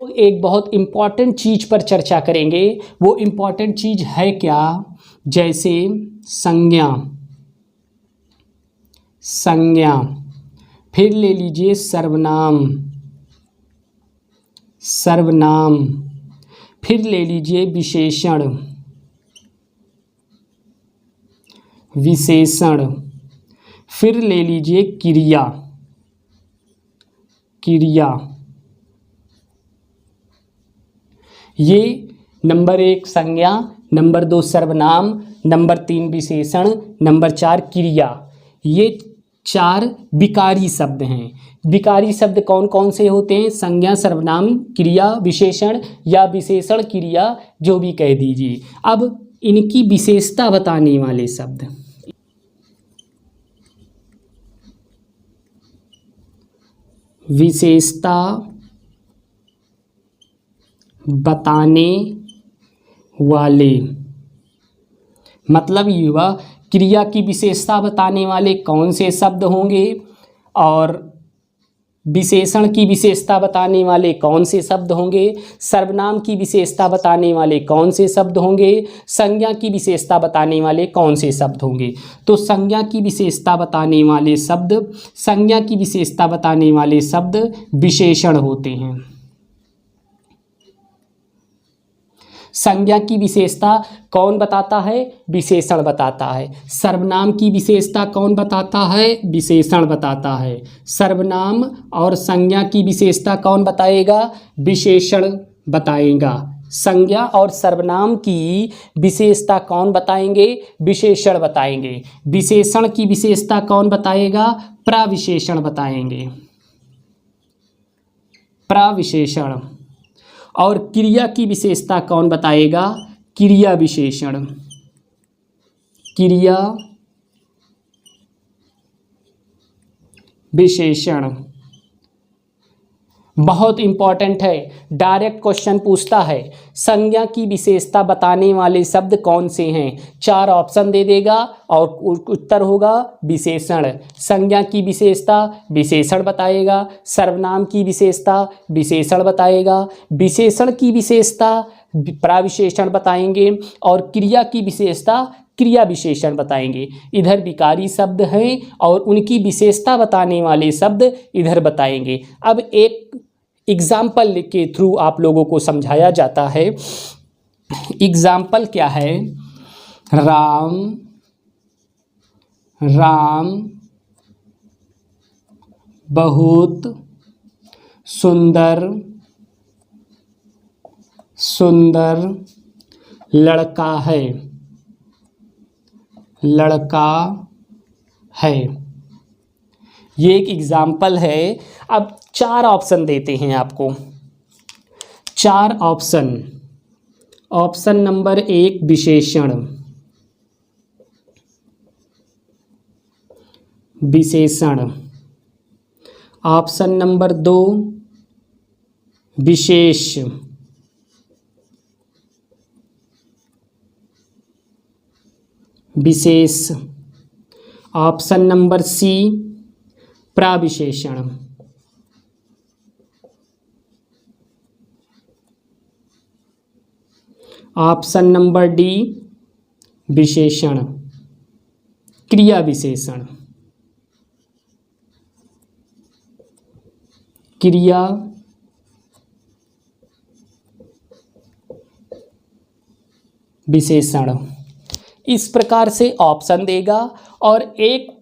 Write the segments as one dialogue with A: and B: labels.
A: तो एक बहुत इम्पॉर्टेंट चीज़ पर चर्चा करेंगे। वो इम्पॉर्टेंट चीज़ है क्या? जैसे संज्ञा, संज्ञा, फिर ले लीजिए सर्वनाम, सर्वनाम, फिर ले लीजिए विशेषण, विशेषण, फिर ले लीजिए क्रिया, क्रिया। ये नंबर 1 संज्ञा, नंबर 2 सर्वनाम, नंबर 3 विशेषण, नंबर 4 क्रिया। ये 4 विकारी शब्द हैं। विकारी शब्द कौन कौन से होते हैं? संज्ञा, सर्वनाम, क्रिया, विशेषण या विशेषण क्रिया, जो भी कह दीजिए। अब इनकी विशेषता बताने वाले शब्द, विशेषता बताने वाले, मतलब युवा क्रिया की विशेषता बताने वाले कौन से शब्द होंगे और विशेषण की विशेषता बताने वाले कौन से शब्द होंगे, सर्वनाम की विशेषता बताने वाले कौन से शब्द होंगे, संज्ञा की विशेषता बताने वाले कौन से शब्द होंगे। तो संज्ञा की विशेषता बताने वाले शब्द, संज्ञा की विशेषता बताने वाले शब्द विशेषण होते हैं। संज्ञा की विशेषता कौन बताता है? विशेषण बताता है। सर्वनाम की विशेषता कौन बताता है? विशेषण बताता है। सर्वनाम और संज्ञा की विशेषता कौन बताएगा? विशेषण बताएगा। संज्ञा और सर्वनाम की विशेषता कौन बताएंगे? विशेषण बताएंगे। विशेषण की विशेषता कौन बताएगा? प्रविशेषण बताएंगे, प्रविशेषण। और क्रिया की विशेषता कौन बताएगा? क्रिया विशेषण, क्रिया विशेषण। बहुत इंपॉर्टेंट है, डायरेक्ट क्वेश्चन पूछता है संज्ञा की विशेषता बताने वाले शब्द कौन से हैं। 4 ऑप्शन दे देगा और उत्तर होगा विशेषण। संज्ञा की विशेषता विशेषण बताएगा, सर्वनाम की विशेषता विशेषण बताएगा, विशेषण की विशेषता प्रविशेषण बताएंगे और क्रिया की विशेषता क्रिया विशेषण बताएंगे। इधर विकारी शब्द हैं और उनकी विशेषता बताने वाले शब्द इधर बताएंगे। अब एक एग्जाम्पल के थ्रू आप लोगों को समझाया जाता है। एग्जाम्पल क्या है? राम, राम बहुत सुंदर, सुंदर लड़का है, लड़का है। ये एक एग्जाम्पल है। अब 4 ऑप्शन देते हैं आपको, 4 ऑप्शन। ऑप्शन नंबर 1 विशेषण, विशेषण। ऑप्शन नंबर 2 विशेष, विशेष। ऑप्शन नंबर सी प्रविशेषण। ऑप्शन नंबर डी विशेषण, क्रिया विशेषण, क्रिया विशेषण। इस प्रकार से ऑप्शन देगा और एक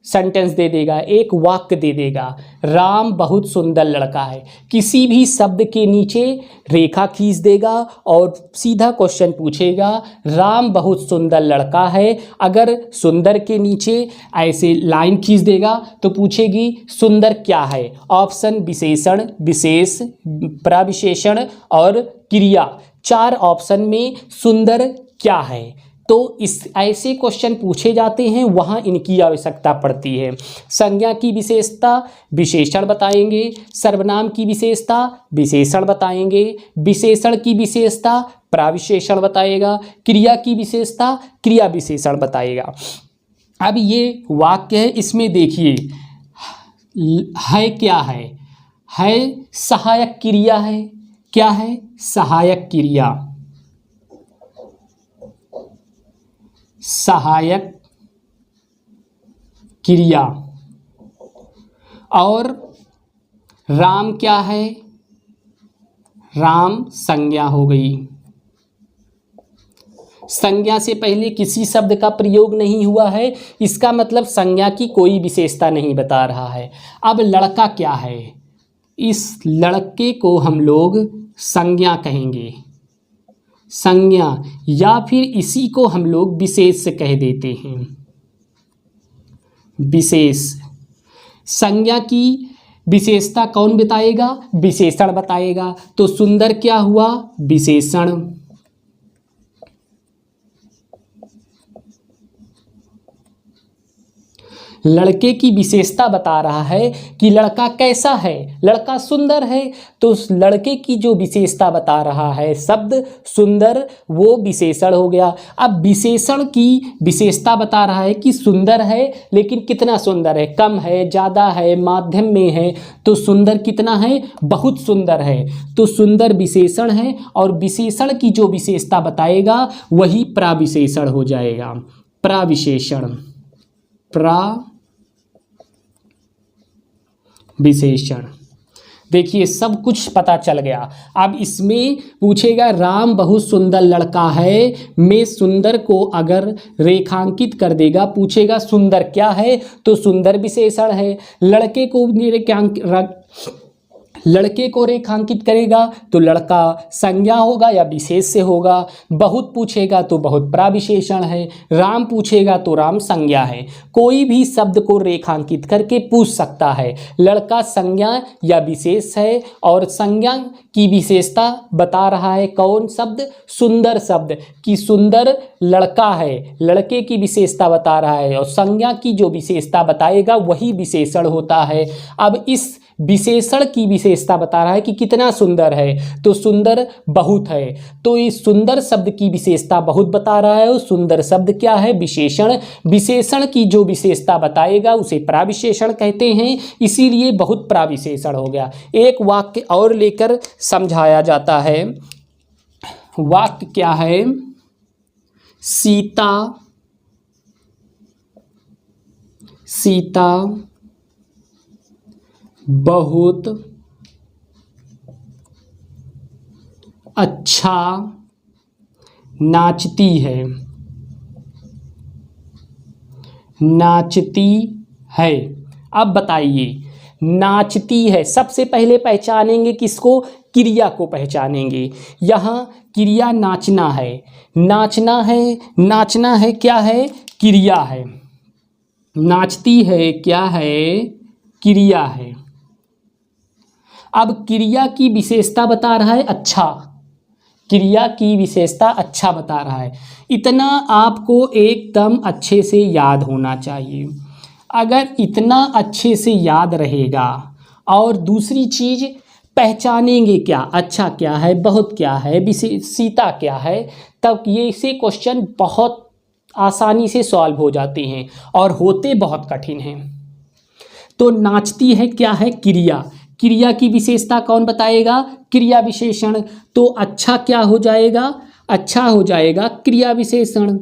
A: सेंटेंस दे देगा, एक वाक्य दे देगा। राम बहुत सुंदर लड़का है। किसी भी शब्द के नीचे रेखा खींच देगा और सीधा क्वेश्चन पूछेगा राम बहुत सुंदर लड़का है। अगर सुंदर के नीचे ऐसे लाइन खींच देगा तो पूछेगी सुंदर क्या है। ऑप्शन विशेषण, विशेष, प्रविशेषण और क्रिया। 4 ऑप्शन में सुंदर क्या है। तो इस ऐसे क्वेश्चन पूछे जाते हैं, वहाँ इनकी आवश्यकता पड़ती है। संज्ञा की विशेषता विशेषण बताएंगे, सर्वनाम की विशेषता विशेषण बताएंगे, विशेषण की विशेषता प्रविशेषण बताएगा, क्रिया की विशेषता क्रिया विशेषण बताएगा। अब ये वाक्य है, इसमें देखिए है क्या है? है सहायक क्रिया है। क्या है? सहायक क्रिया। सहायक क्रिया। और राम क्या है? राम संज्ञा हो गई। संज्ञा से पहले किसी शब्द का प्रयोग नहीं हुआ है, इसका मतलब संज्ञा की कोई विशेषता नहीं बता रहा है। अब लड़का क्या है? इस लड़के को हम लोग संज्ञा कहेंगे, संज्ञा, या फिर इसी को हम लोग विशेष कह देते हैं। विशेष। संज्ञा की विशेषता कौन बताएगा? विशेषण बताएगा। तो सुंदर क्या हुआ? विशेषण। लड़के की विशेषता बता रहा है कि लड़का कैसा है, लड़का सुंदर है, तो उस लड़के की जो विशेषता बता रहा है शब्द सुंदर, वो विशेषण हो गया। अब विशेषण की विशेषता बता रहा है कि सुंदर है, लेकिन कितना सुंदर है? कम है, ज़्यादा है, माध्यम में है। तो सुंदर कितना है? बहुत सुंदर है। तो सुंदर विशेषण है, और विशेषण की जो विशेषता बताएगा वही प्राविशेषण हो जाएगा। प्राविशेषण। विशेषण। देखिए सब कुछ पता चल गया। अब इसमें पूछेगा राम बहुत सुंदर लड़का है, में सुंदर को अगर रेखांकित कर देगा, पूछेगा सुंदर क्या है, तो सुंदर विशेषण है। लड़के को रेखांकित करेगा तो लड़का संज्ञा होगा या विशेष से होगा। बहुत पूछेगा तो बहुत प्राविशेषण है। राम पूछेगा तो राम संज्ञा है। कोई भी शब्द को रेखांकित करके पूछ सकता है। लड़का संज्ञा या विशेष है, और संज्ञा की विशेषता बता रहा है कौन शब्द? सुंदर शब्द, कि सुंदर लड़का है, लड़के की विशेषता बता रहा है, और संज्ञा की जो विशेषता बताएगा वही विशेषण होता है। अब इस विशेषण की विशेषता बता रहा है कि कितना सुंदर है, तो सुंदर बहुत है। तो इस सुंदर शब्द की विशेषता बहुत बता रहा है, और सुंदर शब्द क्या है? विशेषण। विशेषण की जो विशेषता बताएगा उसे प्राविशेषण कहते हैं, इसीलिए बहुत प्राविशेषण हो गया। एक वाक्य और लेकर समझाया जाता है। वाक्य क्या है? सीता बहुत अच्छा नाचती है। अब बताइए, नाचती है, सबसे पहले पहचानेंगे किसको? क्रिया को पहचानेंगे। यहाँ क्रिया नाचना है। नाचना है क्या है? क्रिया है। नाचती है क्या है? क्रिया है। अब क्रिया की विशेषता बता रहा है अच्छा। क्रिया की विशेषता अच्छा बता रहा है। इतना आपको एकदम अच्छे से याद होना चाहिए। अगर इतना अच्छे से याद रहेगा, और दूसरी चीज़ पहचानेंगे क्या? अच्छा क्या है, बहुत क्या है, विशेषता क्या है, तब ये से क्वेश्चन बहुत आसानी से सॉल्व हो जाते हैं, और होते बहुत कठिन हैं। तो नाचती है क्या है? क्रिया। क्रिया की विशेषता कौन बताएगा? क्रिया विशेषण। तो अच्छा क्या हो जाएगा? अच्छा हो जाएगा क्रिया विशेषण।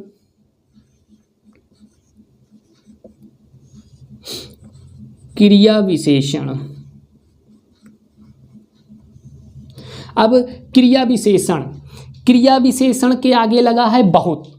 A: क्रिया विशेषण। अब क्रिया विशेषण के आगे लगा है बहुत।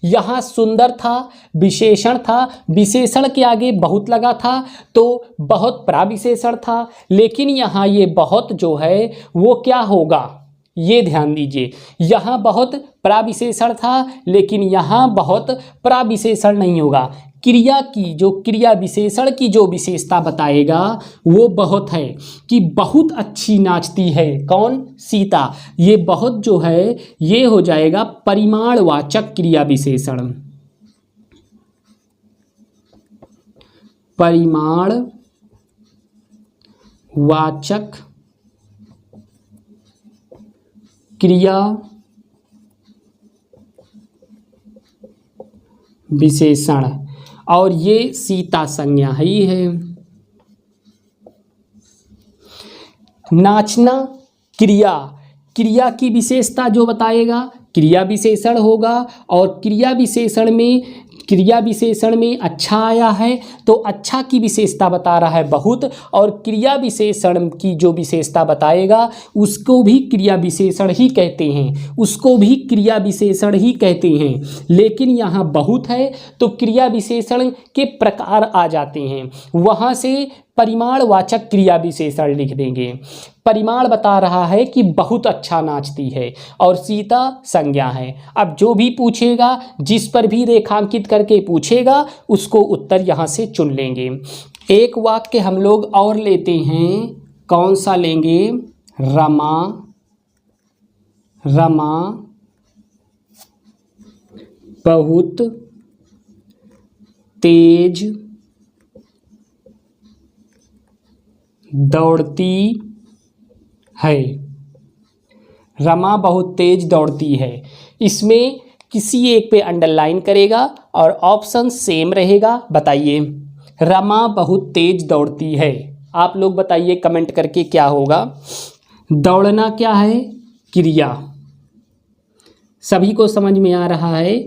A: यहाँ सुंदर था, विशेषण था, विशेषण के आगे बहुत लगा था, तो बहुत प्राविशेषण था। लेकिन यहाँ ये बहुत जो है वो क्या होगा? ये ध्यान दीजिए, यहाँ बहुत प्राविशेषण था, लेकिन यहाँ बहुत प्राविशेषण नहीं होगा। क्रिया विशेषण की जो विशेषता बताएगा वो बहुत है, कि बहुत अच्छी नाचती है। कौन? सीता। ये बहुत जो है ये हो जाएगा परिमाणवाचक क्रिया विशेषण। परिमाणवाचक क्रिया विशेषण, और ये सीता संज्ञा ही है। नाचना क्रिया, क्रिया की विशेषता जो बताएगा क्रिया विशेषण होगा। और क्रिया विशेषण में अच्छा आया है तो अच्छा की विशेषता बता रहा है बहुत, और क्रिया विशेषण की जो विशेषता बताएगा उसको भी क्रिया विशेषण ही कहते हैं, उसको भी क्रिया विशेषण ही कहते हैं। लेकिन यहाँ बहुत है तो क्रिया विशेषण के प्रकार आ जाते हैं, वहाँ से परिमाणवाचक क्रिया विशेषण लिख देंगे। परिमाण बता रहा है कि बहुत अच्छा नाचती है, और सीता संज्ञा है। अब जो भी पूछेगा, जिस पर भी रेखांकित करके पूछेगा, उसको उत्तर यहाँ से चुन लेंगे। एक वाक्य हम लोग और लेते हैं, कौन सा लेंगे? रमा बहुत तेज दौड़ती है। रमा बहुत तेज दौड़ती है। इसमें किसी एक पे अंडरलाइन करेगा और ऑप्शन सेम रहेगा। बताइए, रमा बहुत तेज दौड़ती है। आप लोग बताइए कमेंट करके क्या होगा। दौड़ना क्या है? क्रिया। सभी को समझ में आ रहा है?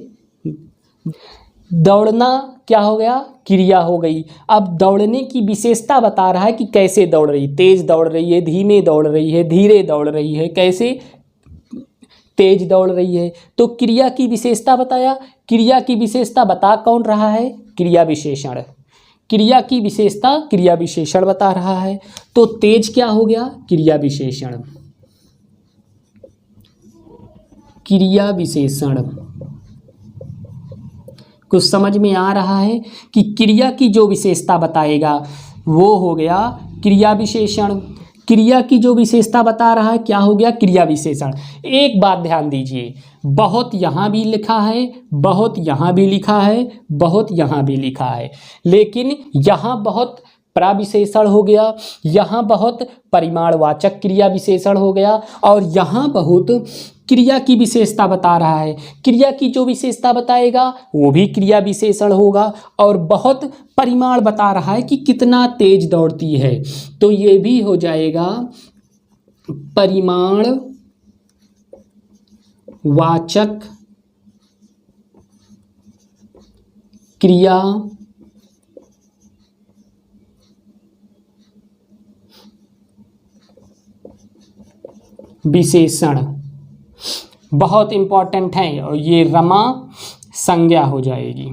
A: दौड़ना क्या हो गया? क्रिया हो गई। अब दौड़ने की विशेषता बता रहा है कि कैसे दौड़ रही, तेज दौड़ रही है, धीमे दौड़ रही है, धीरे दौड़ रही है, कैसे तेज दौड़ रही है। तो क्रिया की विशेषता बताया। क्रिया की विशेषता बता कौन रहा है? क्रिया विशेषण। क्रिया की विशेषता क्रिया विशेषण बता रहा है। तो तेज क्या हो गया? क्रिया विशेषण। क्रिया विशेषण। कुछ समझ में आ रहा है कि क्रिया की जो विशेषता बताएगा वो हो गया क्रिया विशेषण। क्रिया की जो विशेषता बता रहा है क्या हो गया? क्रिया विशेषण। एक बात ध्यान दीजिए, बहुत यहाँ भी लिखा है, बहुत यहाँ भी लिखा है, बहुत यहाँ भी लिखा है, लेकिन यहाँ बहुत प्रविशेषण हो गया, यहाँ बहुत परिमाणवाचक क्रिया विशेषण हो गया, और यहाँ बहुत क्रिया की विशेषता बता रहा है। क्रिया की जो विशेषता बताएगा वो भी क्रिया विशेषण होगा, और बहुत परिमाण बता रहा है कि कितना तेज दौड़ती है, तो ये भी हो जाएगा परिमाणवाचक क्रिया विशेषण। बहुत इंपॉर्टेंट है, और ये रमा संज्ञा हो जाएगी।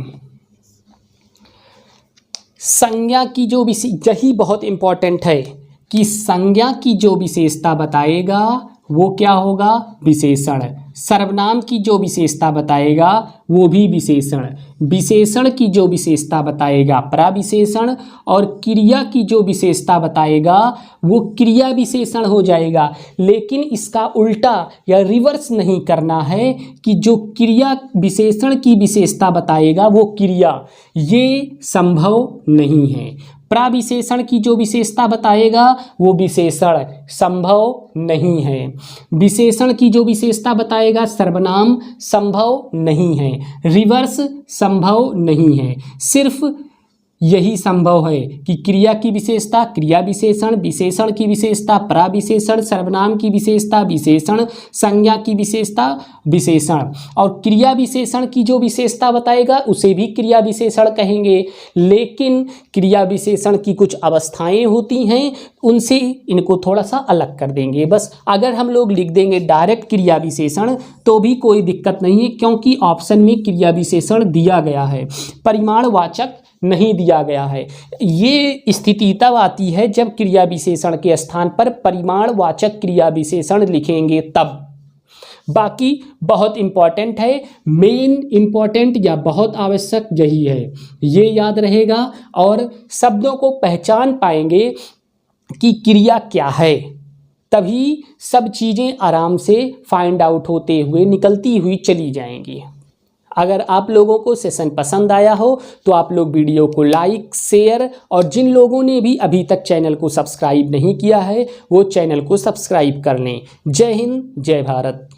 A: संज्ञा की जो यही बहुत इंपॉर्टेंट है कि संज्ञा की जो विशेषता बताएगा वो क्या होगा? विशेषण। सर्वनाम की जो विशेषता बताएगा वो भी विशेषण। विशेषण की जो विशेषता बताएगा प्रविशेषण, और क्रिया की जो विशेषता बताएगा वो क्रिया विशेषण हो जाएगा। लेकिन इसका उल्टा या रिवर्स नहीं करना है कि जो क्रिया विशेषण की विशेषता बताएगा वो क्रिया, ये संभव नहीं है। प्रविशेषण की जो विशेषता बताएगा वो विशेषण संभव नहीं है। विशेषण की जो विशेषता बताएगा सर्वनाम संभव नहीं है, रिवर्स संभव नहीं है। सिर्फ यही संभव है कि क्रिया की विशेषता क्रिया विशेषण, विशेषण की विशेषता प्रविशेषण, सर्वनाम की विशेषता विशेषण, संज्ञा की विशेषता विशेषण, और क्रिया विशेषण की जो विशेषता बताएगा उसे भी क्रिया विशेषण कहेंगे। लेकिन क्रिया विशेषण की कुछ अवस्थाएं होती हैं, उनसे इनको थोड़ा सा अलग कर देंगे। बस अगर हम लोग लिख देंगे डायरेक्ट क्रिया विशेषण तो भी कोई दिक्कत नहीं है, क्योंकि ऑप्शन में क्रिया विशेषण दिया गया है, परिमाणवाचक नहीं दिया गया है। ये स्थिति तब आती है जब क्रिया विशेषण के स्थान पर परिमाणवाचक क्रिया विशेषण लिखेंगे तब। बाकी बहुत इम्पॉर्टेंट है, मेन इम्पॉर्टेंट या बहुत आवश्यक यही है, ये याद रहेगा। और शब्दों को पहचान पाएंगे कि क्रिया क्या है, तभी सब चीज़ें आराम से फाइंड आउट होते हुए निकलती हुई चली जाएंगी। अगर आप लोगों को सेशन पसंद आया हो तो आप लोग वीडियो को लाइक, शेयर, और जिन लोगों ने भी अभी तक चैनल को सब्सक्राइब नहीं किया है वो चैनल को सब्सक्राइब कर लें। जय हिंद, जय भारत।